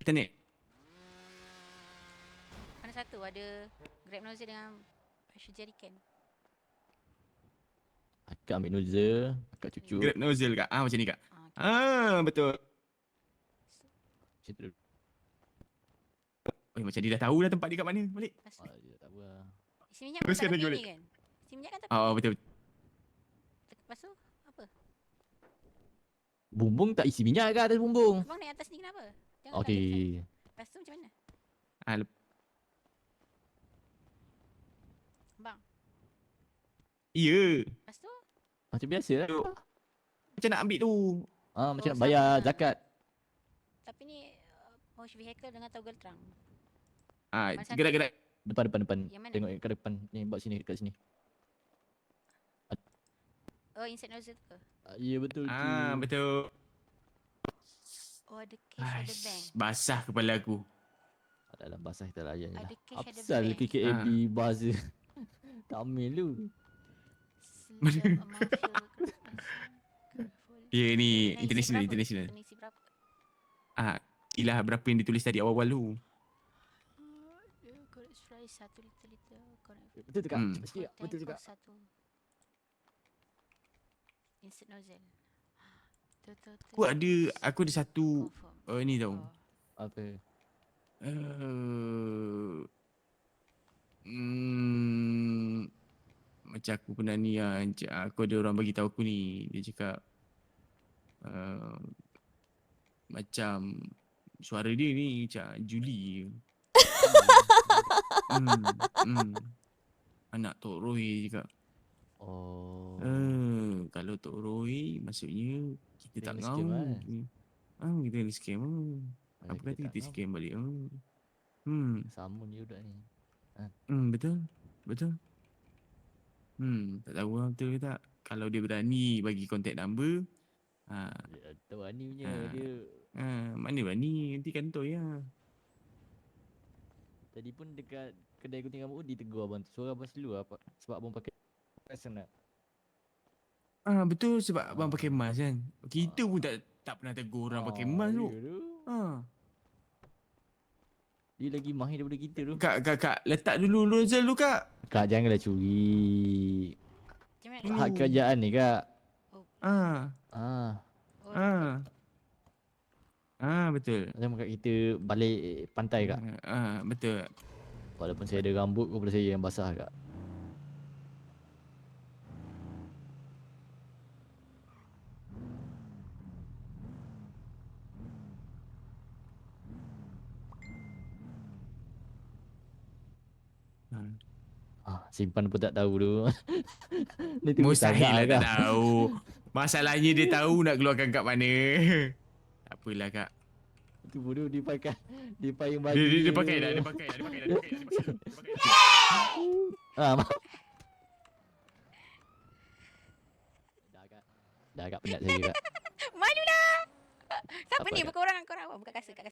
alternate. Mana satu? Ada grab nozzle dengan pressure jerrycan. Akak ambil nozzle, akak cucuk. Grab nozzle kak. Macam ni kak. Okay. Betul. Macam tu. Macam dia dah tahu dah tempat dia kat mana. Balik. Lepas tu, Dia tak tahu lah. isi minyak pun Teruskan tak lagi tepi balik. ni kan? Isi minyak kan tepi. Betul. Lepas tu, apa? Bumbung tak isi minyak ke atas bumbung? Abang naik atas ni kenapa? Jangan tak naik Okey. atas. Lepas tu macam mana? Abang, Ya. lepas tu? Macam biasa lah. Macam nak ambil tu. Macam nak sama bayar lah. zakat. Tapi ni wash vehicle dengan toggle trunk. Gerak-gerak. Depan. Yang mana? Tengok ke depan. Ni buat sini, dekat sini. Oh, insert nozzle tu ke? Ya betul tu. Betul. Oh, ada cash, ada bank. Basah kepala aku. Dalam basah kita layan je lah. Ada cash, ada Apasal bank. KKAB bahasa Tamil lu. Sejam amount fuel. Ya ni Kena isi international. Kena isi berapa? Ilah berapa yang ditulis tadi awal-awal tu. Correct rice 1 liter. Betul tu kak? Cepat sikit kak. Betul tu kak? Insert nozzle. Aku ada satu Confirm. ni tau. Apa? Macam aku pernah ni aku ada orang bagi tahu aku ni. Dia cakap macam suara dia ni macam Julie. Anak Tok Roy cakap. Oh. Kalau Tok Roy maksudnya kita tak Kena ngau. scam kan? Kita kena scam. Apa kata kita scam balik. Samun je budak ni. Betul. Tak tahu lah betul ke tak. Kalau dia berani bagi contact number. Tahu ni punya dia. Mana berani nanti kantoi lah. Tadi pun dekat kedai gunting rambut ditegur abang tu. Suara abang slow lah sebab abang pakai perasan tak? Betul sebab abang pakai mask kan. Kita pun tak pernah tegur orang pakai mask tu. Dia lagi mahir daripada kita tu. Kak, letak dulu nozzle tu kak. Kak janganlah curi. Macam mana? Hak kerajaan ni kak. Betul. Macam kat kita balik pantai kak. Betul. Walaupun saya ada rambut kepada saya yang basah kak. Simpan pun tak tahu tu. Mustahil lah tak tahu. Masalahnya dia tahu nak keluarkan kat mana. Tak apalah kak. Itu bodoh dia payung baju. Dia pakai dah. Dah agak penat saya kak. Malulah. Siapa Apa ni? kak? Bukan orang. Buka kasut.